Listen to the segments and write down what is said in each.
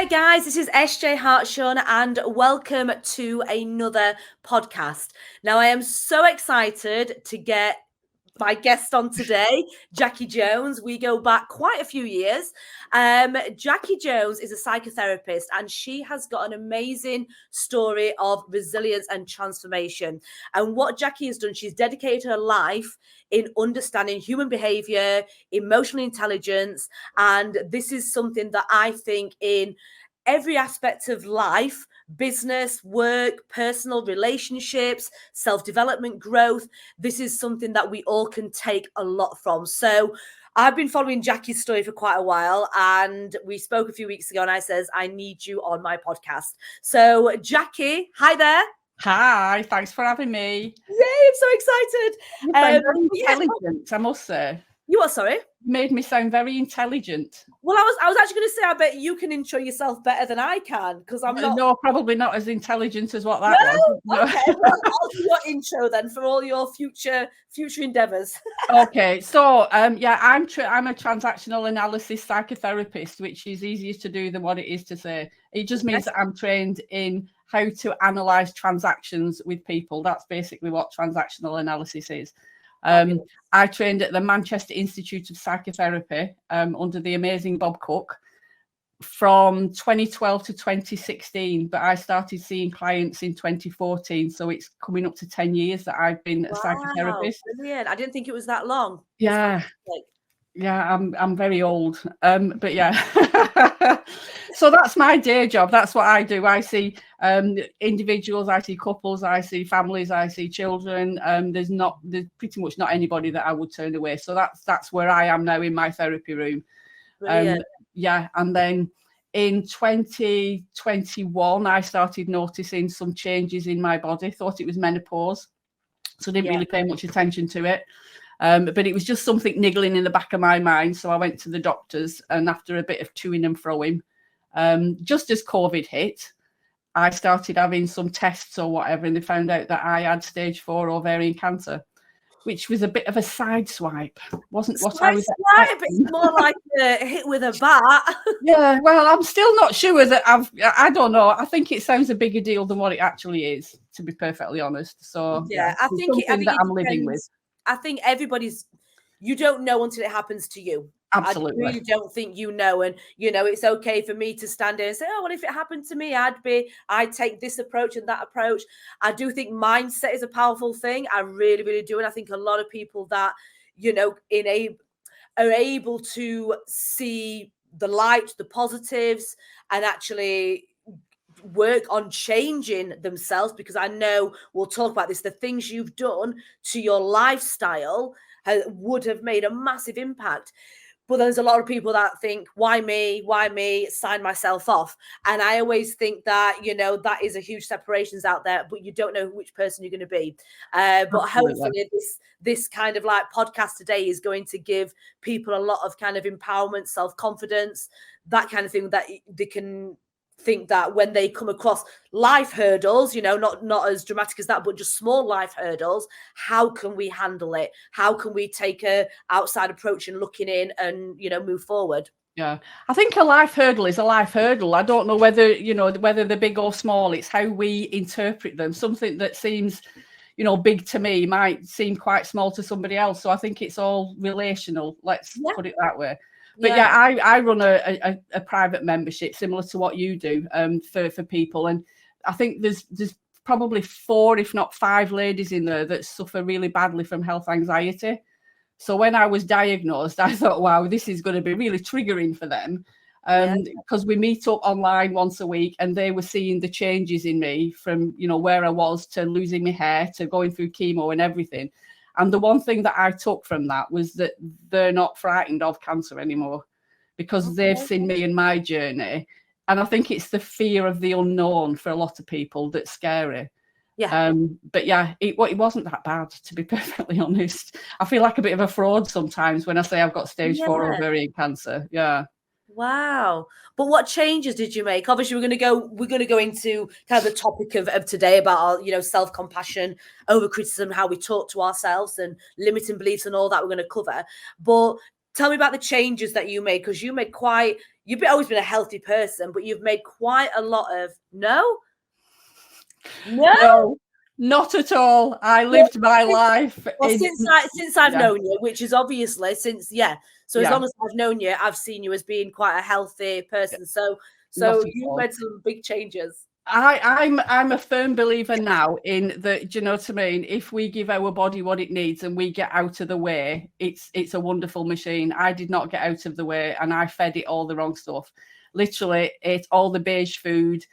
Hi guys, this is SJ Hartshorn and welcome to another podcast. Now I am so excited to get my guest on today, Jacci Jones. We go back quite a few years. Jacci Jones is a psychotherapist and she has got an amazing story of resilience and transformation. And what Jacci has done, she's dedicated her life in understanding human behavior, emotional intelligence, and this is something that I think in every aspect of life, business, work, personal relationships, self-development, growth, this is something that we all can take a lot from. So I've been following Jacci's story for quite a while, and we spoke a few weeks ago and I says, I need you on my podcast. So Jacci, hi there. Hi, thanks for having me. Yay, I'm so excited. You sound very intelligent, I must say. You what, sorry? You made me sound very intelligent. Well, I was actually going to say, I bet you can intro yourself better than I can, because I'm not. No, probably not as intelligent as what that was. No? Okay, well, I'll do your intro then for all your future endeavours. Okay, so yeah, I'm a transactional analysis psychotherapist, which is easier to do than what it is to say. It just means that I'm trained in how to analyse transactions with people. That's basically what transactional analysis is. I trained at the Manchester Institute of Psychotherapy under the amazing Bob Cook from 2012 to 2016, but I started seeing clients in 2014, so it's coming up to 10 years that I've been a psychotherapist. Brilliant. I didn't think it was that long. Yeah. Yeah, I'm very old, but yeah. So that's my day job. That's what I do. I see individuals, I see couples, I see families, I see children. There's pretty much not anybody that I would turn away. So that's where I am now in my therapy room. Yeah, and then in 2021, I started noticing some changes in my body. Thought it was menopause, so didn't really pay much attention to it. But it was just something niggling in the back of my mind. So I went to the doctors, and after a bit of toing and froing, just as COVID hit, I started having some tests or whatever, and they found out that I had stage 4 ovarian cancer, which was a bit of a side swipe. Wasn't what I was expecting. It's more like a hit with a bat. Yeah, well, I'm still not sure that I don't know. I think it sounds a bigger deal than what it actually is, to be perfectly honest. So yeah, I think that I'm living with. I think you don't know until it happens to you. Absolutely. I really don't think you know. And, it's okay for me to stand there and say, oh, well, if it happened to me, I'd take this approach and that approach. I do think mindset is a powerful thing. I really, really do. And I think a lot of people that, are able to see the light, the positives, and actually work on changing themselves, because I know we'll talk about this, the things you've done to your lifestyle would have made a massive impact. But there's a lot of people that think, why me, sign myself off. And I always think that, that is a huge separations out there, but you don't know which person you're going to be. But hopefully this kind of like podcast today is going to give people a lot of kind of empowerment, self-confidence, that kind of thing, that they can think that when they come across life hurdles, not as dramatic as that, but just small life hurdles, how can we handle it? How can we take a outside approach and looking in and, move forward? Yeah, I think a life hurdle is a life hurdle. I don't know whether, whether they're big or small. It's how we interpret them. Something that seems, big to me might seem quite small to somebody else. So I think it's all relational. Let's put it that way. But I run a private membership similar to what you do for people. And I think there's probably 4, if not 5 ladies in there that suffer really badly from health anxiety. So when I was diagnosed, I thought, wow, this is going to be really triggering for them. Because we meet up online once a week, and they were seeing the changes in me from, where I was to losing my hair to going through chemo and everything. And the one thing that I took from that was that they're not frightened of cancer anymore, because they've seen me and my journey. And I think it's the fear of the unknown for a lot of people that's scary. Yeah. But yeah, it wasn't that bad, to be perfectly honest. I feel like a bit of a fraud sometimes when I say I've got stage 4 ovarian cancer. Yeah. Wow. But what changes did you make? Obviously, we're going to go into kind of the topic of today about our, self-compassion, over-criticism, how we talk to ourselves and limiting beliefs and all that we're going to cover. But tell me about the changes that you made, because you made quite, you've always been a healthy person, but you've made quite a lot of no. No, not at all. I lived my life. Well, since I've known you, which is obviously since So as long as I've known you, I've seen you as being quite a healthy person. So you made some big changes. I'm a firm believer now in that. Do you know what I mean? If we give our body what it needs and we get out of the way, it's a wonderful machine. I did not get out of the way, and I fed it all the wrong stuff. Literally, ate all the beige food,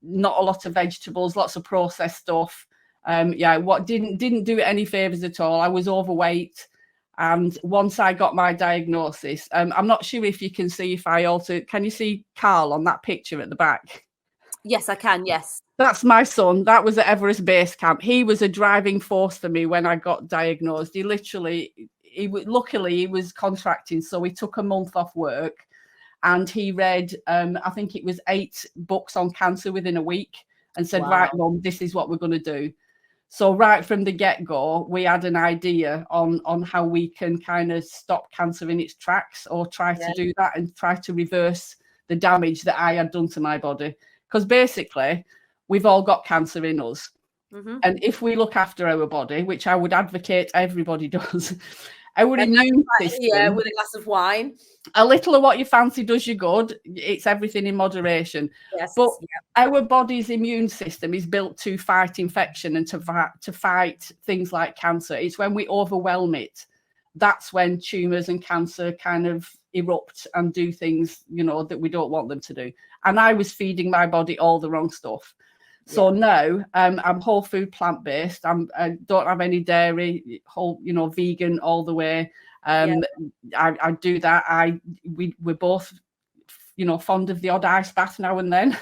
not a lot of vegetables, lots of processed stuff. What didn't do it any favors at all. I was overweight, and once I got my diagnosis, I'm not sure if you can see if I also can you see Carl on that picture at the back? Yes, I can. Yes. That's my son. That was at Everest Base Camp. He was a driving force for me when I got diagnosed. Luckily he was contracting, so he took a month off work, and he read, I think it was 8 books on cancer within a week, and said, wow. Right, Mum, this is what we're going to do. So right from the get-go, we had an idea on how we can kind of stop cancer in its tracks, or try to do that and try to reverse the damage that I had done to my body. Because basically, we've all got cancer in us. Mm-hmm. And if we look after our body, which I would advocate everybody does, our immune system... Yeah, with a glass of wine. A little of what you fancy does you good. It's everything in moderation. Yes, but our body's immune system is built to fight infection and to fight things like cancer. It's when we overwhelm it, that's when tumours and cancer kind of erupt and do things, that we don't want them to do. And I was feeding my body all the wrong stuff. So now I'm whole food, plant-based. I don't have any dairy, vegan all the way. I do that. We're both, fond of the odd ice bath now and then.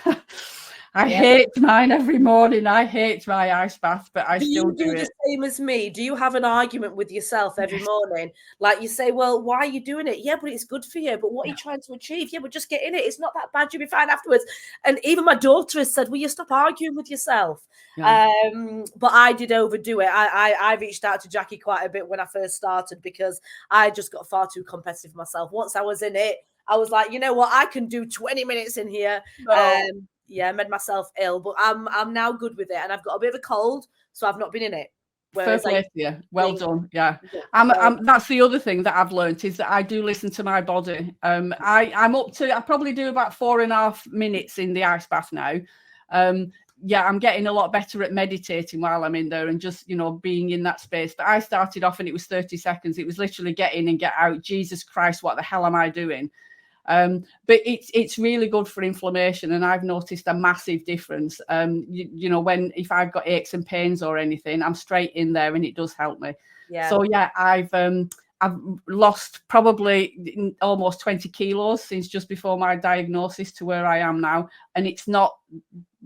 I hate mine every morning. I hate my ice bath, but I still do it. The same as me. Do you have an argument with yourself every morning? Like you say, well, why are you doing it? Yeah, but it's good for you. But what are you trying to achieve? Yeah, but just get in it. It's not that bad. You'll be fine afterwards. And even my daughter has said, will you stop arguing with yourself? Yeah. But I did overdo it. I reached out to Jacci quite a bit when I first started, because I just got far too competitive myself. Once I was in it, I was like, you know what? I can do 20 minutes in here. I made myself ill, but I'm now good with it, and I've got a bit of a cold, so I've not been in it. Fair play to you. Well done. Yeah, that's the other thing that I've learned, is that I do listen to my body. I probably do about 4.5 minutes in the ice bath now. I'm getting a lot better at meditating while I'm in there and just, being in that space. But I started off and it was 30 seconds. It was literally get in and get out. Jesus Christ, what the hell am I doing? But it's really good for inflammation, and I've noticed a massive difference. If I've got aches and pains or anything, I'm straight in there and it does help me. Yeah. So I've lost probably almost 20 kilos since just before my diagnosis to where I am now, and it's not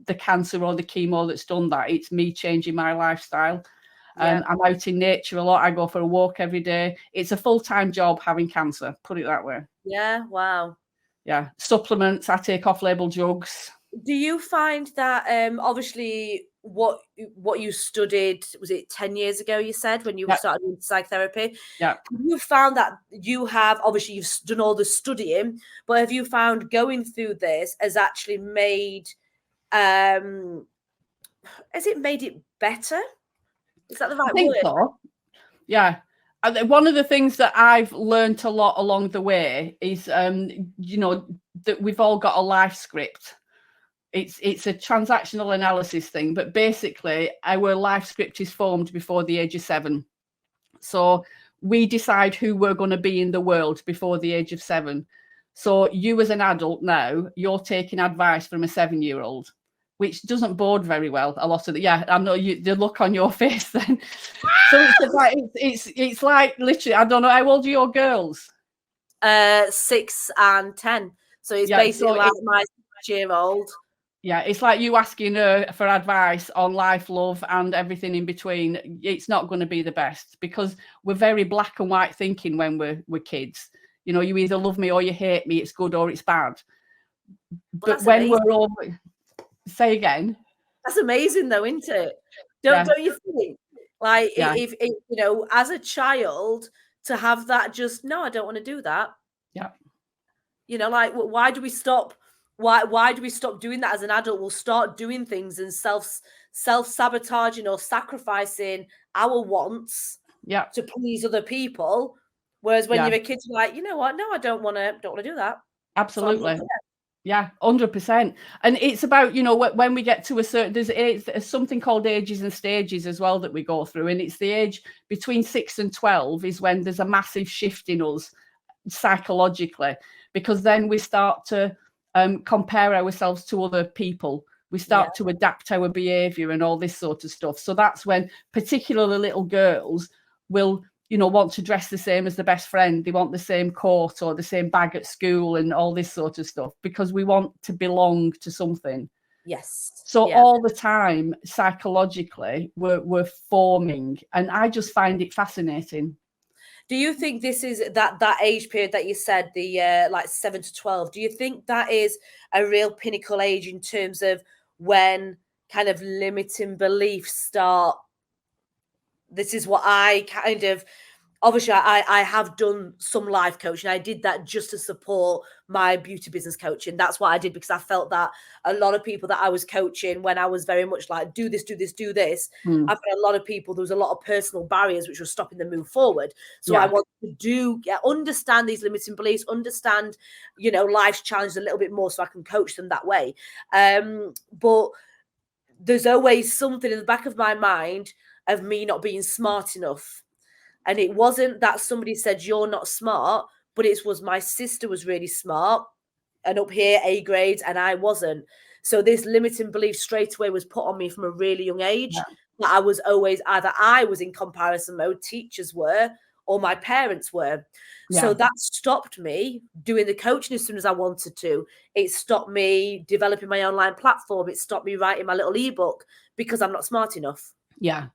the cancer or the chemo that's done that. It's me changing my lifestyle. I'm out in nature a lot. I go for a walk every day. It's a full-time job having cancer, put it that way. Yeah, wow. Yeah, supplements, I take off-label drugs. Do you find that obviously what you studied, was it 10 years ago, you said, when you started doing psychotherapy? Yeah. You found that you've done all the studying, but have you found going through this has actually made it better? Is that the right word? I think so. Yeah. One of the things that I've learned a lot along the way is, that we've all got a life script. It's a transactional analysis thing, but basically our life script is formed before the age of 7. So we decide who we're going to be in the world before the age of 7. So you as an adult now, you're taking advice from a 7-year-old. Which doesn't bode very well. A lot of the the look on your face then. So it's like literally, I don't know, how old are your girls? 6 and 10. So it's basically like my 6-year-old. Yeah, it's like you asking her for advice on life, love, and everything in between. It's not going to be the best, because we're very black and white thinking when we're kids. You either love me or you hate me. It's good or it's bad. But when amazing. We're over. Say again. That's amazing, though, isn't it? Don't you think? Like, if as a child, to have that, just no, I don't want to do that. Yeah. You know, like, why do we stop? Why do we stop doing that as an adult? We'll start doing things and self-sabotaging or sacrificing our wants to please other people. Whereas when you're a kid, you're like, you know what? No, I don't want to do that. Absolutely. So yeah, 100%. And it's about, you know, when we get to a certain, there's something called ages and stages as well that we go through. And it's the age between 6 and 12 is when there's a massive shift in us psychologically, because then we start to compare ourselves to other people. We start to adapt our behaviour and all this sort of stuff. So that's when particularly little girls will, you know, want to dress the same as the best friend. They want the same coat or the same bag at school and all this sort of stuff, because we want to belong to something. Yes. So all the time, psychologically, we're forming, and I just find it fascinating. Do you think this is that age period that you said, the like 7 to 12? Do you think that is a real pinnacle age in terms of when kind of limiting beliefs start? This is what I kind of, obviously I have done some life coaching. I did that just to support my beauty business coaching. That's what I did, because I felt that a lot of people that I was coaching, when I was very much like, do this, I felt a lot of people, there was a lot of personal barriers which were stopping them move forward. So I wanted to understand these limiting beliefs, understand, you know, life's challenges a little bit more so I can coach them that way. But there's always something in the back of my mind of me not being smart enough. And it wasn't that somebody said you're not smart, but it was my sister was really smart and up here A grades and I wasn't. So this limiting belief straight away was put on me from a really young age. That I was always, either I was in comparison mode, teachers were, or my parents were. So that stopped me doing the coaching as soon as I wanted to. It stopped me developing my online platform. It stopped me writing my little ebook because I'm not smart enough. Yeah.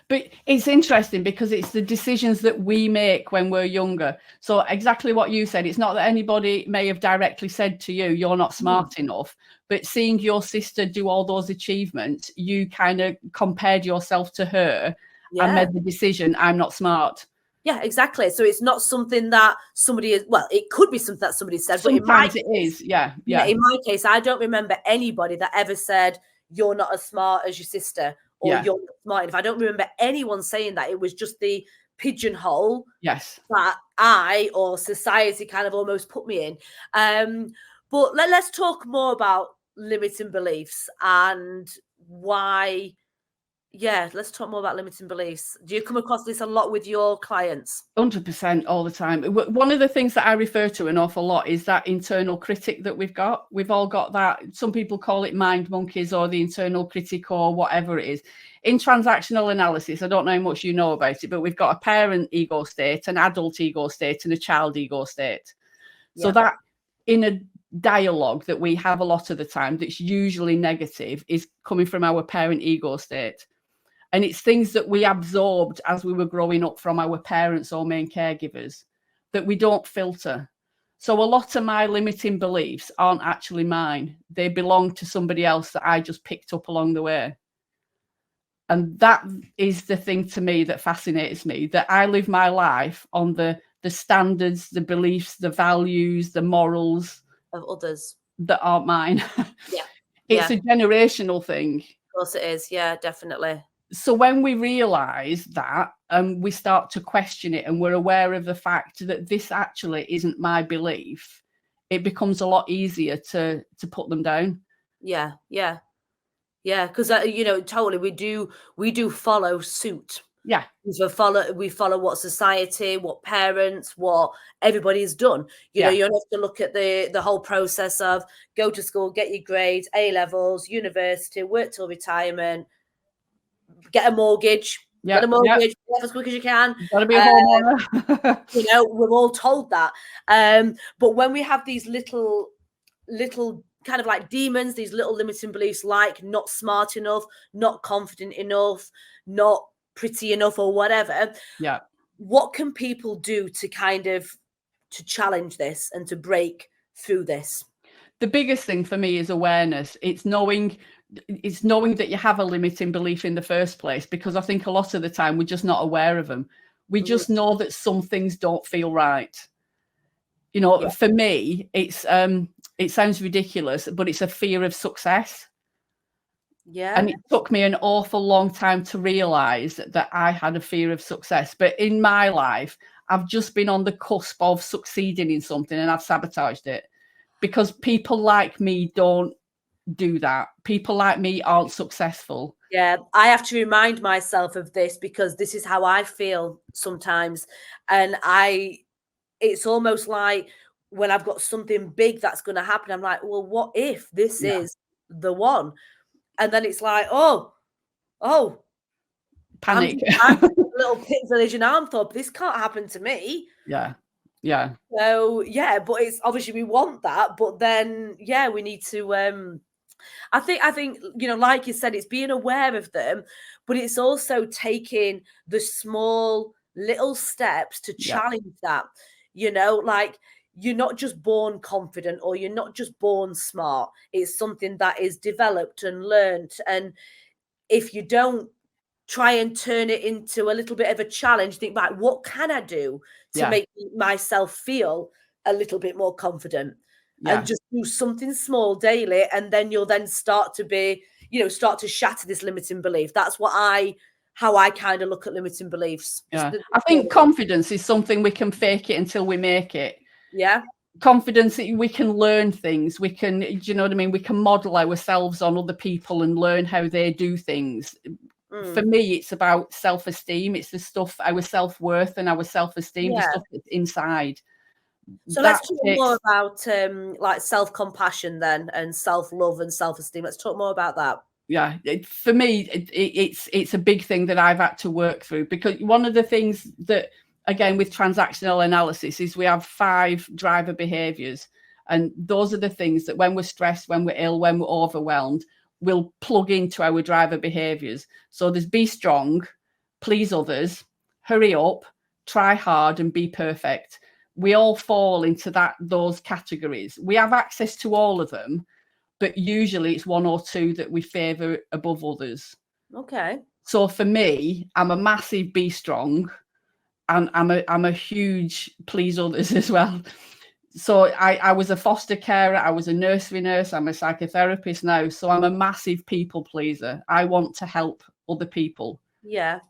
But it's interesting because it's the decisions that we make when we're younger. So exactly what you said, it's not that anybody may have directly said to you, you're not smart enough, but seeing your sister do all those achievements, you kind of compared yourself to her and made the decision, I'm not smart. Yeah, exactly. So it's not something that somebody is, well, it could be something that somebody said, sometimes but in my it is. Yeah. In my case, I don't remember anybody that ever said, you're not as smart as your sister, or you're not smart enough. I don't remember anyone saying that. It was just the pigeonhole that I or society kind of almost put me in. But let's talk more about limiting beliefs and why. Yeah, let's talk more about limiting beliefs. Do you come across this a lot with your clients? 100% all the time. One of the things that I refer to an awful lot is that internal critic that we've got. We've all got that. Some people call it mind monkeys or the internal critic or whatever it is. In transactional analysis, I don't know how much you know about it, but we've got a parent ego state, an adult ego state, and a child ego state. So that in a dialogue that we have a lot of the time that's usually negative is coming from our parent ego state. And it's things that we absorbed as we were growing up from our parents or main caregivers that we don't filter. So a lot of my limiting beliefs aren't actually mine. They belong to somebody else that I just picked up along the way. And that is the thing to me that fascinates me, that I live my life on the standards, the beliefs, the values, the morals of others that aren't mine. It's a generational thing. Of course it is. Yeah, definitely. So when we realize that, we start to question it and we're aware of the fact that this actually isn't my belief, it becomes a lot easier to put them down. Yeah. Because you know, totally, we do follow suit. Yeah. We follow what society, what parents, what everybody's done. You know, you have to look at the whole process of go to school, get your grades, A levels, university, work till retirement, get a mortgage. Get a mortgage as quick as you can. You've got to be a homeowner. You know, we're all told that. But when we have these little kind of like demons, these little limiting beliefs, like not smart enough, not confident enough, not pretty enough, or whatever. Yeah. What can people do to kind of to challenge this and to break through this? The biggest thing for me is awareness. It's knowing that you have a limiting belief in the first place, because I think a lot of the time we're just not aware of them. We just know that some things don't feel right. You know, for me, it's it sounds ridiculous, but it's a fear of success. Yeah. And it took me an awful long time to realize that I had a fear of success. But in my life, I've just been on the cusp of succeeding in something and I've sabotaged it because people like me don't do that. People like me aren't successful. Yeah, I have to remind myself of this because this is how I feel sometimes. And it's almost like when I've got something big that's going to happen, I'm like, well, what if this is the one? And then it's like, oh, Panic. I'm just a little pit village in Armthorpe. This can't happen to me. Yeah. So yeah, but it's obviously we want that, but then yeah, we need to I think you know, like you said, it's being aware of them, but it's also taking the small little steps to challenge that. You know, like you're not just born confident or you're not just born smart. It's something that is developed and learned. And if you don't try and turn it into a little bit of a challenge, think, right, what can I do to make myself feel a little bit more confident? And just do something small daily, and then you'll then start to shatter this limiting belief. That's how I kind of look at limiting beliefs. I think confidence is something we can fake it until we make it. Yeah. Confidence, we can learn things. We can, do you know what I mean? We can model ourselves on other people and learn how they do things. For me, it's about self-esteem. It's the stuff, our self-worth and our self-esteem, the stuff that's inside. So let's talk more about like self-compassion then, and self-love and self-esteem. Let's talk more about that. Yeah, for me, it's a big thing that I've had to work through, because one of the things that, again, with transactional analysis is we have 5 driver behaviors. And those are the things that when we're stressed, when we're ill, when we're overwhelmed, we'll plug into our driver behaviors. So there's be strong, please others, hurry up, try hard, and be perfect. We all fall into those categories. We have access to all of them, but usually it's 1 or 2 that we favour above others. Okay. So for me, I'm a massive be strong, and I'm a huge please others as well. So I was a foster carer, I was a nursery nurse, I'm a psychotherapist now. So I'm a massive people pleaser. I want to help other people. Yeah.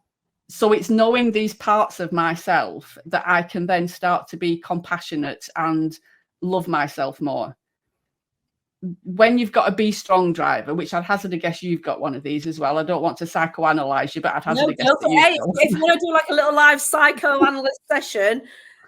So it's knowing these parts of myself that I can then start to be compassionate and love myself more. When you've got a be strong driver, which I'd hazard a guess you've got one of these as well. I don't want to psychoanalyze you, but I'd hazard a guess if you want to do like a little live psychoanalyst session,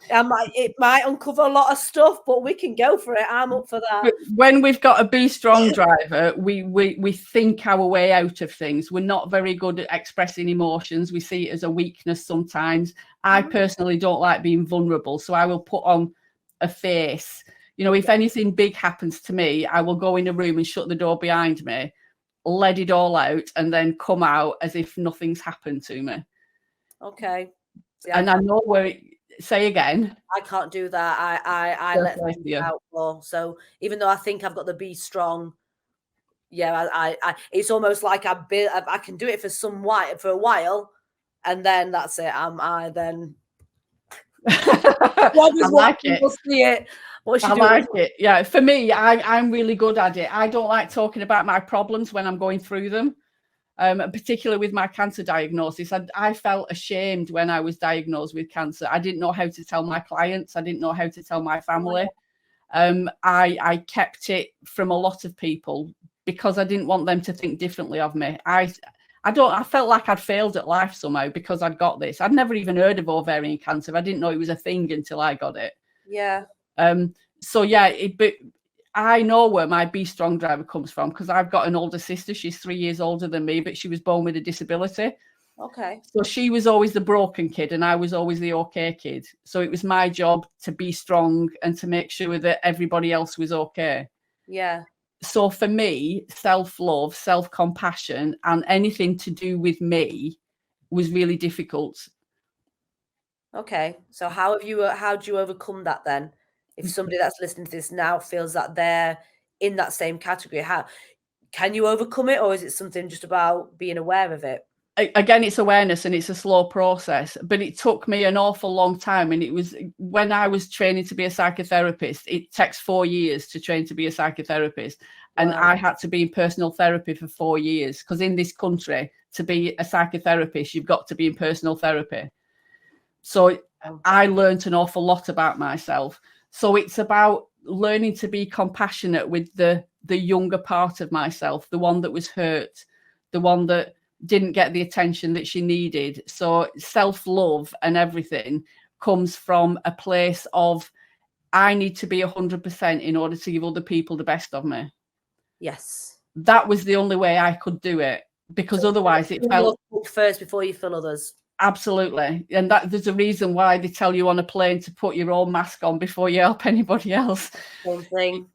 it might uncover a lot of stuff, but we can go for it. I'm up for that. When we've got a be strong driver, we think our way out of things. We're not very good at expressing emotions. We see it as a weakness sometimes. I personally don't like being vulnerable, so I will put on a face. You know, if anything big happens to me, I will go in a room and shut the door behind me, let it all out, and then come out as if nothing's happened to me. Okay. And I know where say again. I can't do that. I let things out more. So even though I think I've got the be strong, I it's almost like I can do it for a while, and then that's it. I like it. See it. I like it. Yeah, for me, I'm really good at it. I don't like talking about my problems when I'm going through them. Particularly with my cancer diagnosis, I felt ashamed when I was diagnosed with cancer. I didn't know how to tell my clients. I didn't know how to tell my family. I kept it from a lot of people because I didn't want them to think differently of me. I felt like I'd failed at life somehow because I'd got this. I'd never even heard of ovarian cancer. I didn't know it was a thing until I got it. Yeah. So yeah, but I know where my be strong driver comes from because I've got an older sister. She's 3 years older than me, but she was born with a disability. Okay. So she was always the broken kid and I was always the okay kid. So it was my job to be strong and to make sure that everybody else was okay. Yeah. So for me, self-love, self-compassion, and anything to do with me was really difficult. Okay. So how do you overcome that then? If somebody that's listening to this now feels that they're in that same category, how can you overcome it, or is it something just about being aware of it? again, it's awareness, and it's a slow process, but it took me an awful long time. And it was when I was training to be a psychotherapist, it takes 4 years to train to be a psychotherapist. And Wow. I had to be in personal therapy for 4 years, because in this country, to be a psychotherapist, you've got to be in personal therapy. So I learned an awful lot about myself. So it's about learning to be compassionate with the younger part of myself, the one that was hurt, the one that didn't get the attention that she needed. So self-love and everything comes from a place of, I need to be 100% in order to give other people the best of me. Yes. That was the only way I could do it, because So otherwise it felt first before you fill others. Absolutely. And that there's a reason why they tell you on a plane to put your own mask on before you help anybody else. Same thing.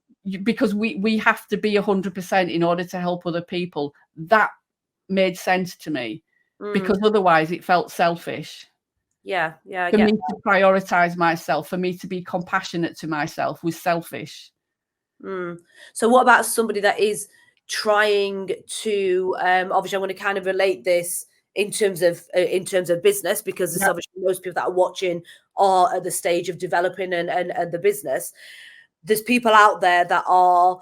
Because we have to be 100% in order to help other people. That made sense to me, because otherwise it felt selfish. Yeah. For me to prioritize myself, for me to be compassionate to myself, was selfish. So what about somebody that is trying to, obviously I'm going to kind of relate this in terms of business, because it's obviously most people that are watching are at the stage of developing and the business. There's people out there that are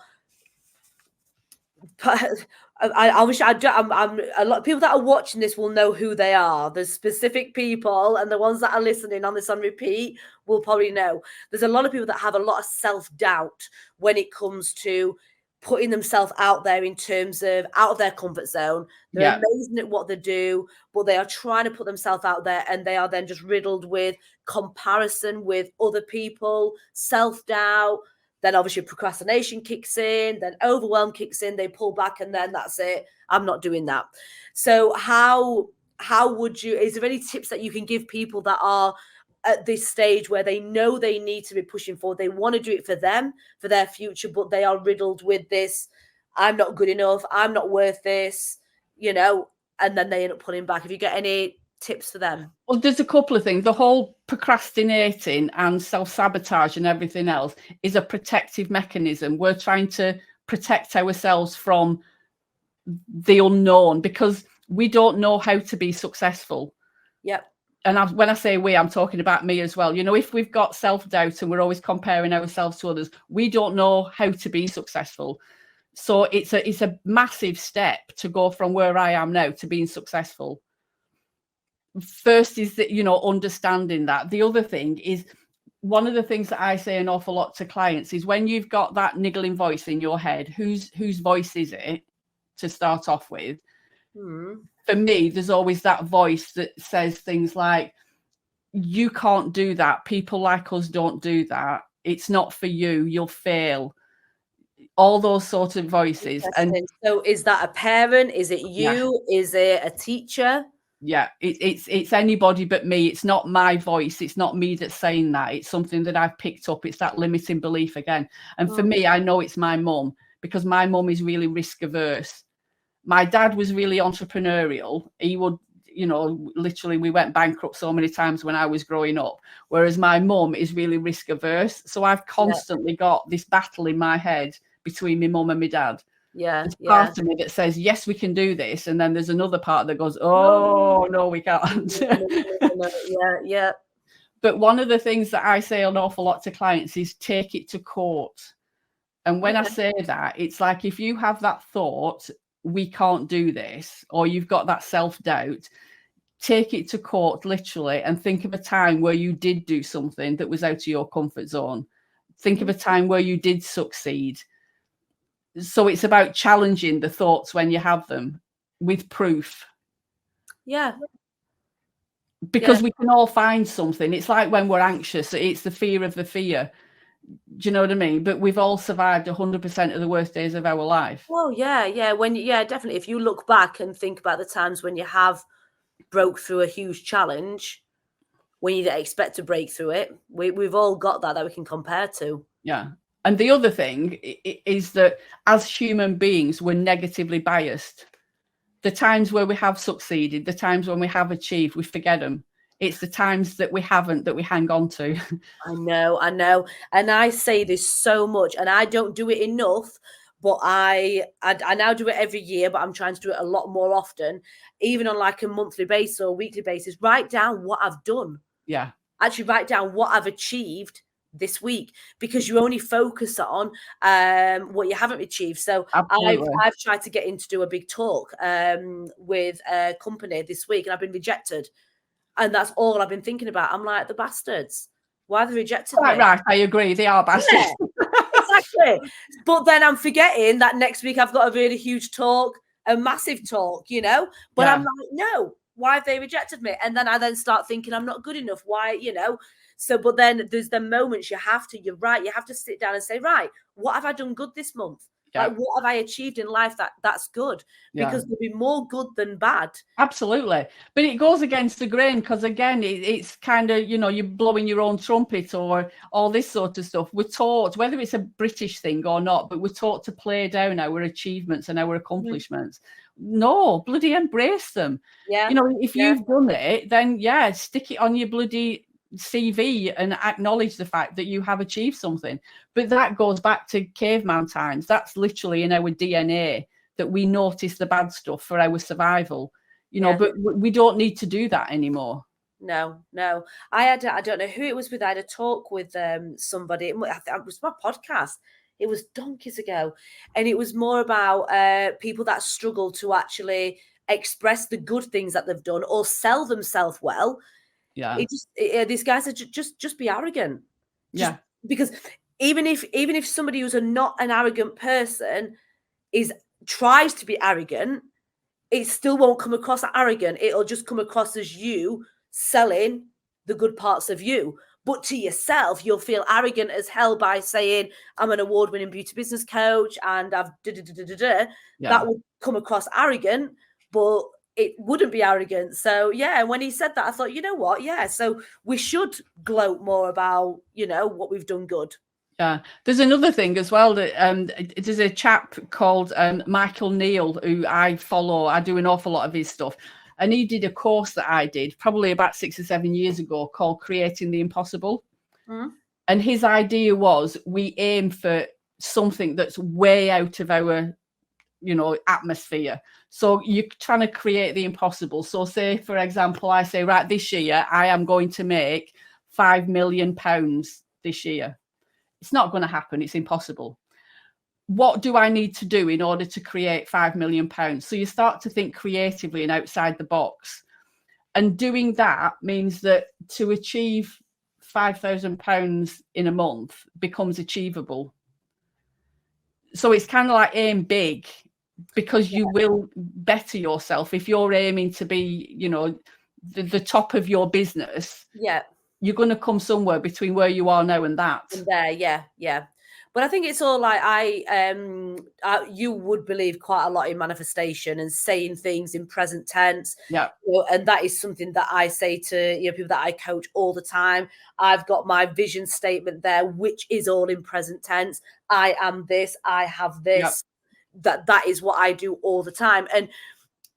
I wish I'm a lot of people that are watching this will know who they are. There's specific people, and the ones that are listening on this on repeat will probably know. There's a lot of people that have a lot of self-doubt when it comes to putting themselves out there in terms of out of their comfort zone. They're amazing at what they do, but they are trying to put themselves out there, and they are then just riddled with comparison with other people, self-doubt. Then obviously procrastination kicks in, then overwhelm kicks in, they pull back, and then that's it. I'm not doing that. So how would you, is there any tips that you can give people that are at this stage where they know they need to be pushing forward, they want to do it for them, for their future, but they are riddled with this, I'm not good enough, I'm not worth this, and then they end up pulling back? Have you got any tips for them? Well, there's a couple of things. The whole procrastinating and self-sabotage and everything else is a protective mechanism. We're trying to protect ourselves from the unknown, because we don't know how to be successful. Yep. And when I say we, I'm talking about me as well. If we've got self-doubt and we're always comparing ourselves to others, we don't know how to be successful. So it's a massive step to go from where I am now to being successful. First is that, understanding that. The other thing is, one of the things that I say an awful lot to clients is, when you've got that niggling voice in your head, whose voice is it to start off with? For me, there's always that voice that says things like, you can't do that. People like us don't do that. It's not for you. You'll fail. All those sort of voices. And so is that a parent? Is it you? Yeah. Is it a teacher? Yeah, it's anybody but me. It's not my voice. It's not me that's saying that. It's something that I've picked up. It's that limiting belief again. And for me, I know it's my mum, because my mum is really risk averse. My dad was really entrepreneurial. He would, literally, we went bankrupt so many times when I was growing up. Whereas my mum is really risk averse. So I've constantly got this battle in my head between my mum and my dad. There's part of me that says, yes, we can do this. And then there's another part that goes, oh, no, we can't. Yeah. But one of the things that I say an awful lot to clients is, take it to court. And when I say that, it's like, if you have that thought, we can't do this, or you've got that self-doubt, take it to court, literally, and think of a time where you did do something that was out of your comfort zone. Think of a time where you did succeed. So it's about challenging the thoughts when you have them with proof. Yeah. Because we can all find something. It's like when we're anxious, it's the fear of the fear. Do you know what I mean? But we've all survived 100% of the worst days of our life. Oh, yeah. Definitely. If you look back and think about the times when you have broke through a huge challenge, when you didn't expect to break through it, we've all got that we can compare to. Yeah. And the other thing is that as human beings, we're negatively biased. The times where we have succeeded, the times when we have achieved, we forget them. It's the times that we haven't that we hang on to. I know. And I say this so much, and I don't do it enough, but I now do it every year, but I'm trying to do it a lot more often, even on like a monthly basis or weekly basis. Write down what I've done. Yeah. Actually write down what I've achieved this week, because you only focus on what you haven't achieved. So I've tried to get in to do a big talk with a company this week, and I've been rejected. And that's all I've been thinking about. I'm like, the bastards. Why have they rejected me? Right, I agree. They are bastards. Yeah, exactly. But then I'm forgetting that next week I've got a really huge talk, a massive talk, you know? But I'm like, no, why have they rejected me? And then I start thinking I'm not good enough. Why, you know? So, but then there's the moments you're right, you have to sit down and say, right, what have I done good this month? Yeah. Like, what have I achieved in life that's good? Because there'll be more good than bad. Absolutely. But it goes against the grain, because again, it's kind of, you know, you're blowing your own trumpet or all this sort of stuff. We're taught, whether it's a British thing or not, but we're taught to play down our achievements and our accomplishments. No, bloody embrace them. Yeah. You know, if you've done it, then stick it on your bloody CV and acknowledge the fact that you have achieved something. But that goes back to caveman times. That's literally in our DNA, that we notice the bad stuff for our survival, you know, but we don't need to do that anymore. No. I don't know who it was with. I had a talk with somebody. It was my podcast. It was donkeys ago. And it was more about people that struggle to actually express the good things that they've done or sell themselves well. Yeah. These guys are just be arrogant. Because even if somebody who's not an arrogant person tries to be arrogant, it still won't come across arrogant. It'll just come across as you selling the good parts of you. But to yourself, you'll feel arrogant as hell by saying, I'm an award-winning beauty business coach and I've That would come across arrogant, but it wouldn't be arrogant. So when he said that, I thought, you know what? Yeah, so we should gloat more about, you know, what we've done good. Yeah, there's another thing as well that there's a chap called Michael Neal who I follow. I do an awful lot of his stuff, and he did a course that I did probably about 6 or 7 years ago called Creating the Impossible. And his idea was we aim for something that's way out of our, you know, atmosphere. So you're trying to create the impossible. So say, for example, I say, right, this year I am going to make £5 million this year. It's not going to happen. It's impossible. What do I need to do in order to create £5 million? So you start to think creatively and outside the box. And doing that means that to achieve £5,000 in a month becomes achievable. So it's kind of like aim big, because you will better yourself. If you're aiming to be, you know, the top of your business, you're going to come somewhere between where you are now and that. And there, yeah. But I think it's all like you would believe quite a lot in manifestation and saying things in present tense. Yeah. You know, and that is something that I say to, you know, people that I coach all the time. I've got my vision statement there, which is all in present tense. I am this, I have this. That is what I do all the time. And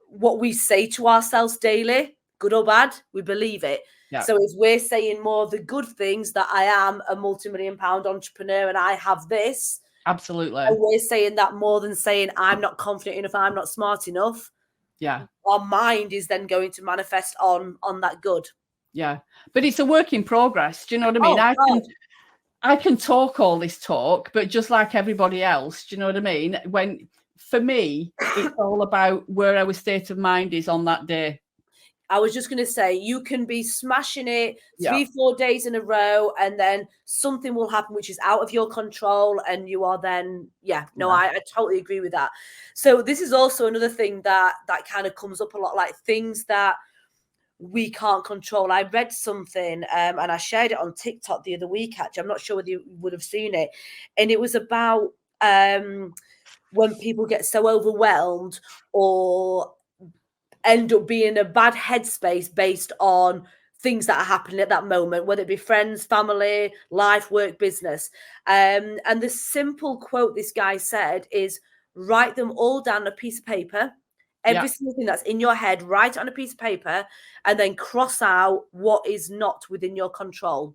what we say to ourselves daily, good or bad, we believe it. So if we're saying more of the good things, that I am a multi-million-pound entrepreneur and I have this. Absolutely. And we're saying that more than saying I'm not confident enough, I'm not smart enough. Yeah. Our mind is then going to manifest on that good. Yeah. But it's a work in progress. Do you know what I mean? I can talk all this talk, but just like everybody else, do you know what I mean? For me, it's all about where our state of mind is on that day. I was just going to say, you can be smashing it 3-4 days in a row, and then something will happen which is out of your control, and you are then, I totally agree with that. So this is also another thing that kind of comes up a lot, like things that we can't control. I read something and I shared it on TikTok the other week, actually. I'm not sure whether you would have seen it. And it was about when people get so overwhelmed or end up being in a bad headspace based on things that are happening at that moment, whether it be friends, family, life, work, business. And the simple quote this guy said is, write them all down on a piece of paper. Every single thing that's in your head, write it on a piece of paper, and then cross out what is not within your control.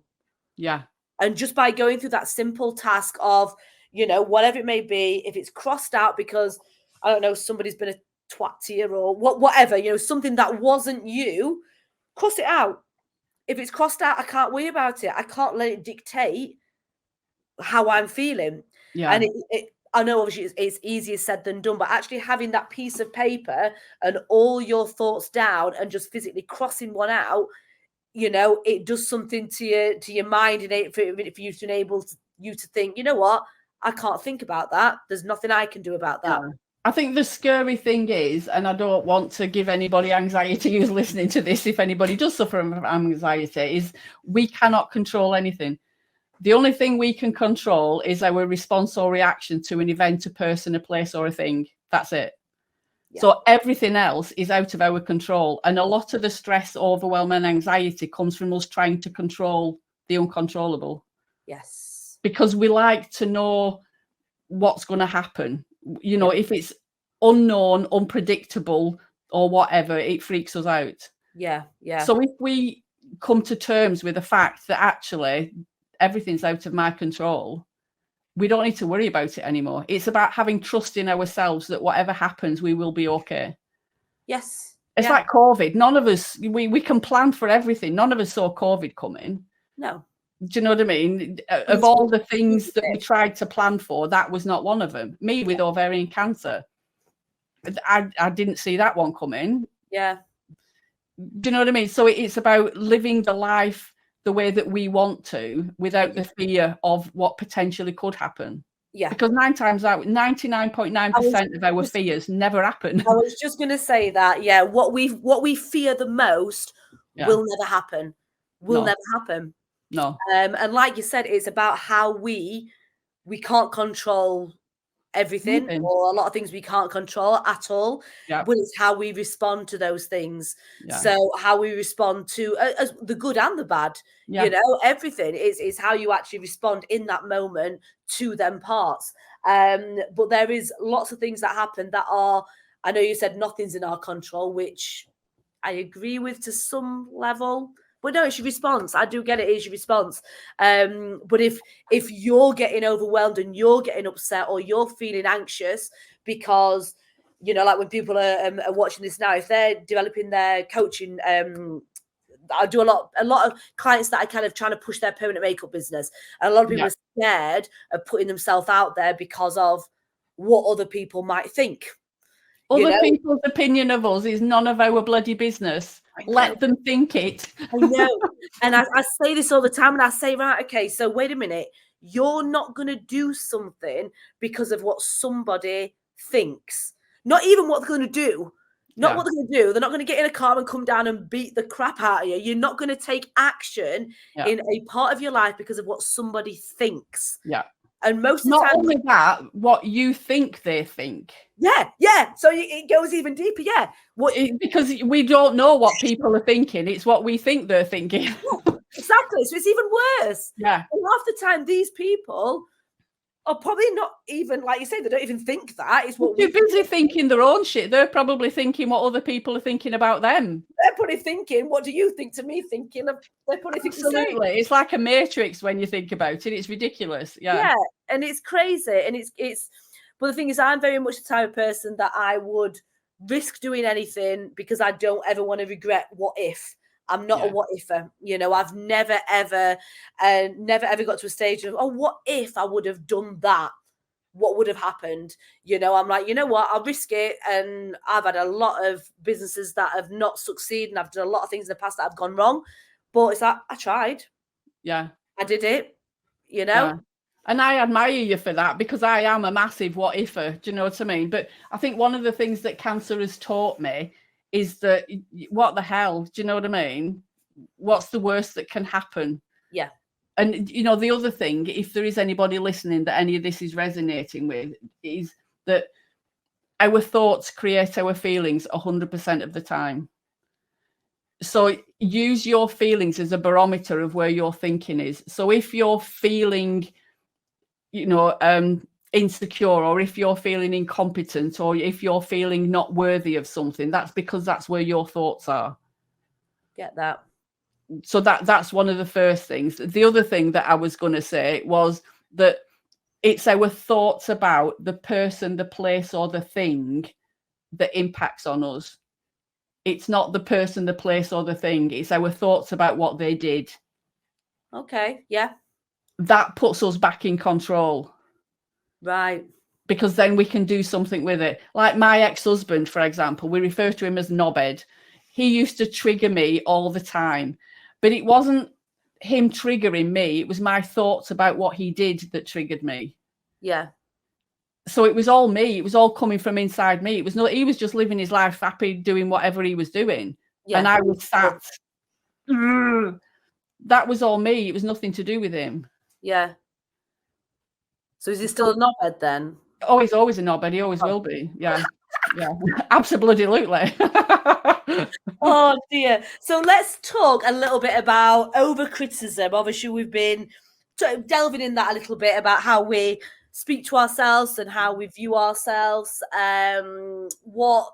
Yeah. And just by going through that simple task of, you know, whatever it may be, if it's crossed out because, I don't know, somebody's been a twat to you or whatever, you know, something that wasn't you, cross it out. If it's crossed out, I can't worry about it. I can't let it dictate how I'm feeling. Yeah. And I know obviously it's easier said than done, but actually having that piece of paper and all your thoughts down and just physically crossing one out, you know, it does something to your mind, and for you to enable you to think, you know what, I can't think about that. There's nothing I can do about that. Yeah. I think the scary thing is, and I don't want to give anybody anxiety who's listening to this, if anybody does suffer from anxiety, is we cannot control anything. The only thing we can control is our response or reaction to an event, a person, a place, or a thing. That's it. Yeah. So everything else is out of our control. And a lot of the stress, overwhelm, and anxiety comes from us trying to control the uncontrollable. Yes. Because we like to know what's going to happen. You know, if it's unknown, unpredictable, or whatever, it freaks us out. Yeah, yeah. So if we come to terms with the fact that actually everything's out of my control, we don't need to worry about it anymore. It's about having trust in ourselves that whatever happens, we will be okay. Yes. It's like COVID. None of us, we can plan for everything. None of us saw COVID coming. No. Do you know what I mean? Of all the things that we tried to plan for, that was not one of them. Me with ovarian cancer, I didn't see that one coming. Yeah. Do you know what I mean? So it's about living the life the way that we want to, without the fear of what potentially could happen. Yeah. Because 99.9% of our fears never happen. I was just going to say that. Yeah. What we fear the most will never happen. Never happen. No. And like you said, it's about how we can't control everything, or a lot of things we can't control at all. But it's how we respond to those things. So how we respond to as the good and the bad, you know, everything is how you actually respond in that moment to them parts. But there is lots of things that happen that are, I know you said nothing's in our control, which I agree with to some level. But no, it's your response. I do get it is your response. But if you're getting overwhelmed and you're getting upset or you're feeling anxious because, you know, like when people are watching this now, if they're developing their coaching, I do a lot of clients that are kind of trying to push their permanent makeup business. And a lot of people are scared of putting themselves out there because of what other people might think. Other people's opinion of us is none of our bloody business. Let them think it. I know. And I say this all the time, and I say, right, okay, so wait a minute. You're not going to do something because of what somebody thinks. Not even what they're going to do. Not what they're going to do. They're not going to get in a car and come down and beat the crap out of you. You're not going to take action in a part of your life because of what somebody thinks. Yeah. And most of the time, not only that, what you think they think. Yeah. So it goes even deeper. Yeah. Because we don't know what people are thinking. It's what we think they're thinking. Exactly. So it's even worse. Yeah. And half the time, these people are probably not even, like you say, they don't even think that. It's what they're busy thinking their own shit. They're probably thinking what other people are thinking about them. They're probably thinking, what do you think to me thinking of? They're probably thinking absolutely. It's like a matrix when you think about it. It's ridiculous. Yeah. And it's crazy. And it's. But the thing is, I'm very much the type of person that I would risk doing anything because I don't ever want to regret what if. I'm not a what ifer. You know, I've never ever got to a stage of, oh, what if I would have done that? What would have happened? You know, I'm like, you know what? I'll risk it. And I've had a lot of businesses that have not succeeded, and I've done a lot of things in the past that have gone wrong. But it's like, I tried. Yeah. I did it. You know? Yeah. And I admire you for that, because I am a massive what ifer. Do you know what I mean? But I think one of the things that cancer has taught me is that, what the hell? Do you know what I mean? What's the worst that can happen? Yeah. And, you know, the other thing, if there is anybody listening that any of this is resonating with, is that our thoughts create our feelings 100% of the time. So use your feelings as a barometer of where your thinking is. So if you're feeling, you know, insecure, or if you're feeling incompetent, or if you're feeling not worthy of something, that's because that's where your thoughts are. Get that. So that's one of the first things. The other thing that I was going to say was that It's our thoughts about the person, the place, or the thing that impacts on us. It's not the person, the place, or the thing. It's our thoughts about what they did. Okay. Yeah. That puts us back in control. Right. Because then we can do something with it. Like my ex-husband, for example, we refer to him as knobhead. He used to trigger me all the time, but it wasn't him triggering me. It was my thoughts about what he did that triggered me. Yeah. So it was all me. It was all coming from inside me. It was not, he was just living his life happy, doing whatever he was doing. Yeah. And I was sat. That was all me. It was nothing to do with him. Yeah. So is he still a knobhead then? Oh, he's always a knobhead. He always will be. Yeah. Yeah. Absolutely. Oh dear. So let's talk a little bit about overcriticism. Obviously, we've been delving in that a little bit about how we speak to ourselves and how we view ourselves. What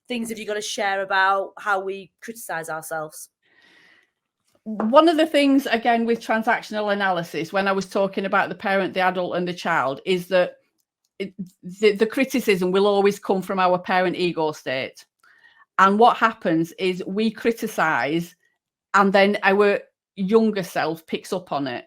things have you got to share about how we criticize ourselves? One of the things, again, with transactional analysis, when I was talking about the parent, the adult, and the child, is that the criticism will always come from our parent ego state. And what happens is we criticize, and then our younger self picks up on it.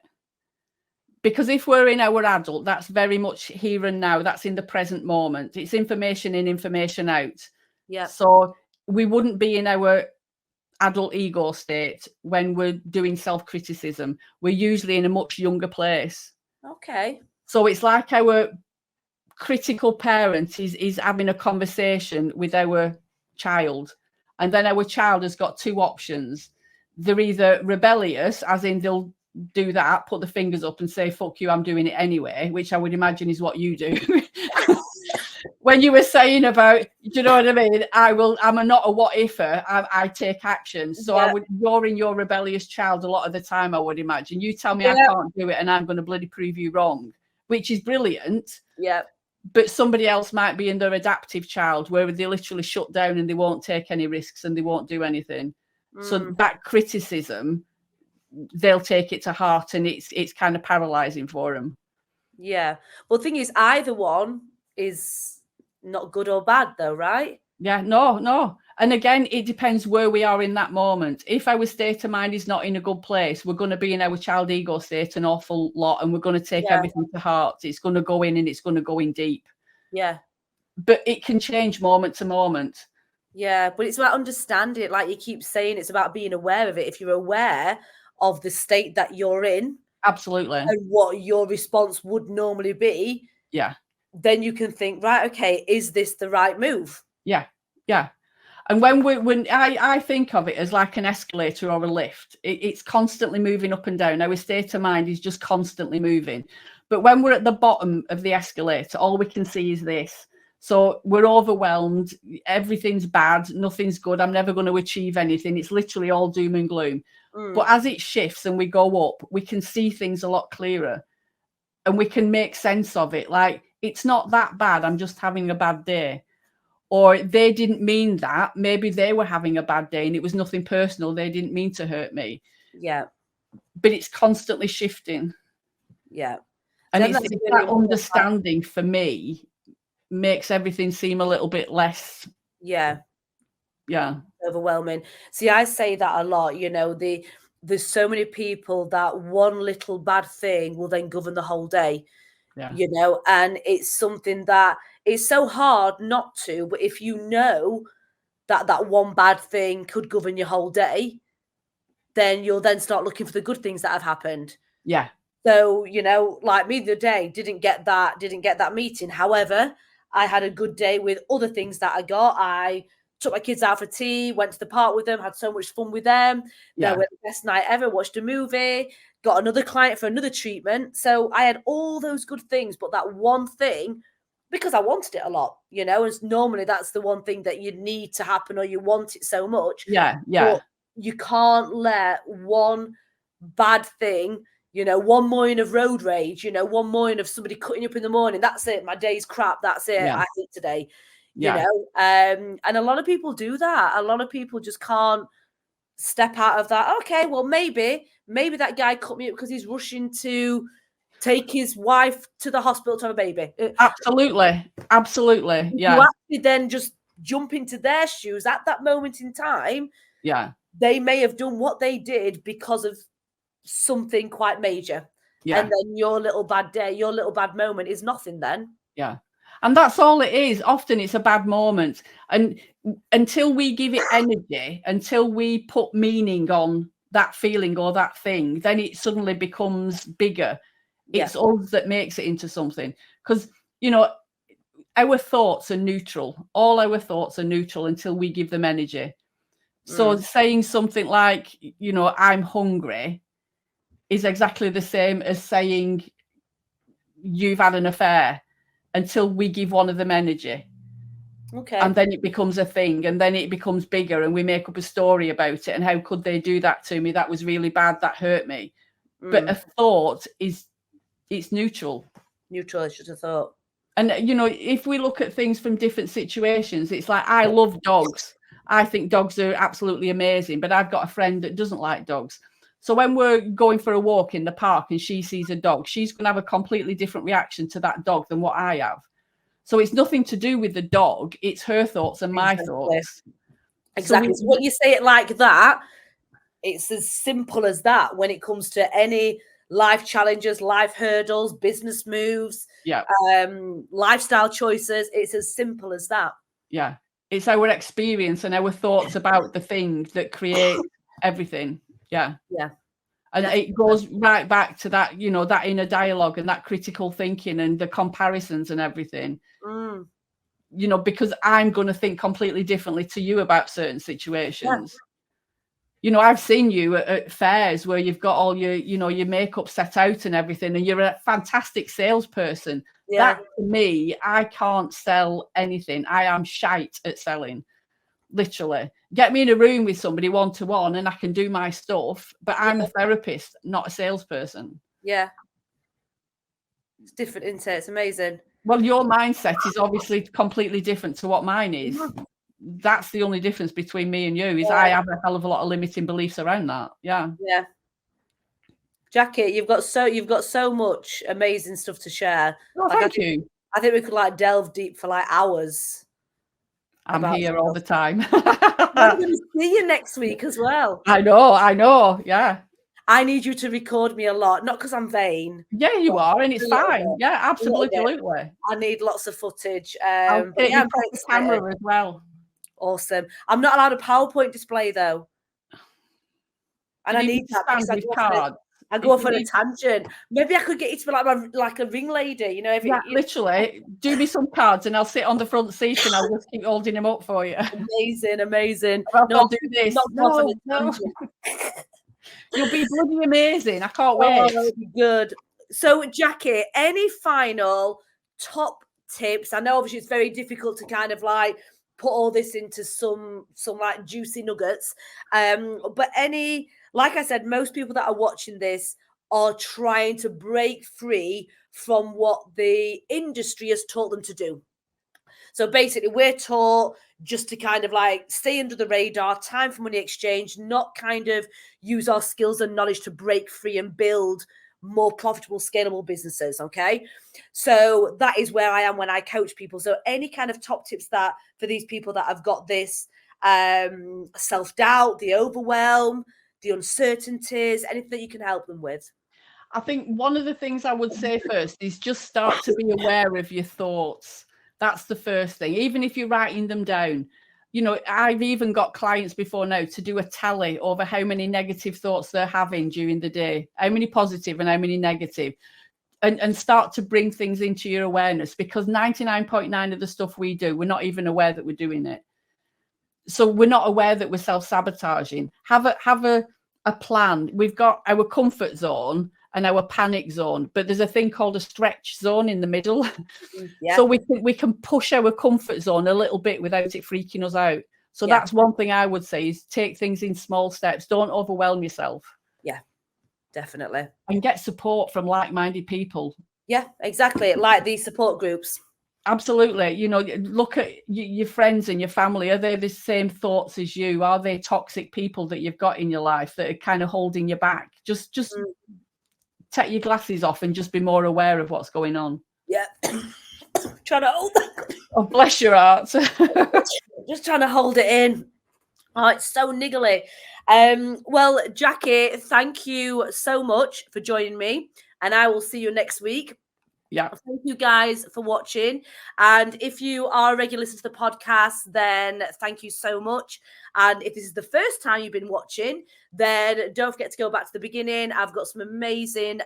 Because if we're in our adult, that's very much here and now. That's in the present moment. It's information in, information out. Yeah. So we wouldn't be in our adult ego state when we're doing self-criticism. We're usually in a much younger place. Okay. So it's like our critical parent is having a conversation with our child, and then our child has got two options. They're either rebellious, as in they'll do that, put the fingers up and say, fuck you, I'm doing it anyway, which I would imagine is what you do. When you were saying about, do you know what I mean? I'm not a what ifer, I take action. So Yeah. you're in your rebellious child a lot of the time, I would imagine. You tell me I can't do it and I'm going to bloody prove you wrong, which is brilliant. Yeah. But somebody else might be in their adaptive child where they literally shut down and they won't take any risks and they won't do anything. So that criticism, they'll take it to heart, and it's kind of paralyzing for them. Yeah. Well, the thing is, either one is not good or bad, though, right? Yeah, no. And again, it depends where we are in that moment. If our state of mind is not in a good place, we're going to be in our child ego state an awful lot, and we're going to take everything to heart. It's going to go in, and it's going to go in deep. Yeah. But it can change moment to moment. Yeah, but it's about understanding it. Like you keep saying, it's about being aware of it. If you're aware of the state that you're in, absolutely, and what your response would normally be, yeah, then you can think, right, okay, is this the right move? Yeah. And when I think of it as like an escalator or a lift, it's constantly moving up and down. Our state of mind is just constantly moving. But when we're at the bottom of the escalator, all we can see is this. So we're overwhelmed. Everything's bad. Nothing's good. I'm never going to achieve anything. It's literally all doom and gloom. But as it shifts and we go up, we can see things a lot clearer, and we can make sense of it. Like, it's not that bad. I'm just having a bad day. Or they didn't mean that. Maybe they were having a bad day and it was nothing personal. They didn't mean to hurt me. Yeah. But it's constantly shifting. Yeah. And it's that understanding for me makes everything seem a little bit less. Yeah. Overwhelming. See, I say that a lot. You know, there's so many people that one little bad thing will then govern the whole day. Yeah. You know, and it's something that it's so hard not to, but if you know that one bad thing could govern your whole day, then you'll then start looking for the good things that have happened. Yeah. So, you know, like me the other day, didn't get that meeting. However, I had a good day with other things that I got. I took my kids out for tea, went to the park with them, had so much fun with them. They went the best night ever, watched a movie, got another client for another treatment. So I had all those good things, but that one thing, because I wanted it a lot, you know, and normally that's the one thing that you need to happen or you want it so much. Yeah. But you can't let one bad thing, you know, one morning of road rage, you know, one morning of somebody cutting you up in the morning. That's it. My day's crap. That's it. I hate today. You know, and a lot of people do that. A lot of people just can't step out of that. Okay, well, maybe that guy cut me up because he's rushing to take his wife to the hospital to have a baby. Absolutely. Yeah. You actually then just jump into their shoes at that moment in time. Yeah. They may have done what they did because of something quite major. Yeah. And then your little bad day, your little bad moment is nothing then. Yeah. And that's all it is. Often it's a bad moment. And until we give it energy, until we put meaning on that feeling or that thing, then it suddenly becomes bigger. It's us that makes it into something. Because, our thoughts are neutral. All our thoughts are neutral until we give them energy. So saying something like, I'm hungry is exactly the same as saying you've had an affair, until we give one of them energy. Okay. And then it becomes a thing, and then it becomes bigger, and we make up a story about it. And how could they do that to me? That was really bad. That hurt me. But a thought it's neutral. Neutral, it's just a thought. And, if we look at things from different situations, it's like, I love dogs. I think dogs are absolutely amazing, but I've got a friend that doesn't like dogs. So when we're going for a walk in the park and she sees a dog, she's going to have a completely different reaction to that dog than what I have. So it's nothing to do with the dog. It's her thoughts and my thoughts. Exactly. So when you say it like that, it's as simple as that when it comes to any life challenges, life hurdles, business moves, lifestyle choices. It's as simple as that. Yeah. It's our experience and our thoughts about the thing that create everything. Yeah. Yeah. And it goes right back to that, that inner dialogue and that critical thinking and the comparisons and everything. Because I'm going to think completely differently to you about certain situations. Yeah. I've seen you at fairs where you've got all your, your makeup set out and everything, and you're a fantastic salesperson. Yeah. That, to me, I can't sell anything. I am shite at selling. Literally. Get me in a room with somebody one-to-one and I can do my stuff, but I'm a therapist, not a salesperson. Yeah. It's different, isn't it? It's amazing. Well, your mindset is obviously completely different to what mine is. That's the only difference between me and you, is I have a hell of a lot of limiting beliefs around that. Yeah. Yeah. Jackie, you've got so much amazing stuff to share. Oh, thank you. I think we could delve deep for hours. I'm here all the time. I'm going to see you next week as well. I know. Yeah. I need you to record me a lot, not because I'm vain. Yeah, you are, and it's fine. Yeah, absolutely. I need lots of footage. I'll take you the camera as well. Awesome. I'm not allowed a PowerPoint display though, and I need that because I go off on a tangent. Maybe I could get you to be like a ring lady, literally. Do me some cards, and I'll sit on the front seat, and I'll just keep holding them up for you. Amazing. I'll do this. No. You'll be bloody amazing. I can't wait. That'll be good. So, Jackie, any final top tips? I know obviously it's very difficult to kind of put all this into some juicy nuggets. But any, like I said, most people that are watching this are trying to break free from what the industry has taught them to do. So basically, we're taught just to kind of stay under the radar, time for money exchange, not kind of use our skills and knowledge to break free and build more profitable, scalable businesses. Okay. So that is where I am when I coach people. So any kind of top tips that for these people that have got this self-doubt, the overwhelm, the uncertainties, anything that you can help them with? I think one of the things I would say first is just start to be aware of your thoughts. That's the first thing. Even if you're writing them down, I've even got clients before now to do a tally over how many negative thoughts they're having during the day, how many positive and how many negative, and start to bring things into your awareness, because 99.9% of the stuff we do, we're not even aware that we're doing it. So we're not aware that we're self-sabotaging. Have a plan. We've got our comfort zone and our panic zone, but there's a thing called a stretch zone in the middle. Yeah. So we can push our comfort zone a little bit without it freaking us out. So that's one thing I would say, is take things in small steps. Don't overwhelm yourself. Yeah, definitely. And get support from like-minded people. Yeah, exactly. Like these support groups. Absolutely. Look at your friends and your family. Are they the same thoughts as you? Are they toxic people that you've got in your life that are kind of holding you back? Just take your glasses off and just be more aware of what's going on. Yeah. Trying to hold that. Oh, bless your heart. Just trying to hold it in. Oh, it's so niggly. Well, Jacci, thank you so much for joining me, and I will see you next week. Yeah. Thank you guys for watching. And if you are a regular listener to the podcast, then thank you so much. And if this is the first time you've been watching, then don't forget to go back to the beginning. I've got some amazing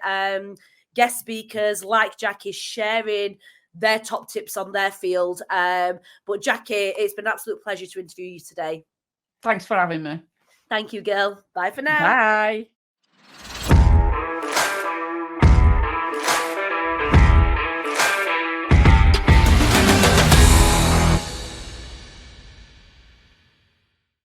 guest speakers like Jacci sharing their top tips on their field. But Jacci, it's been an absolute pleasure to interview you today. Thanks for having me. Thank you, girl. Bye for now. Bye.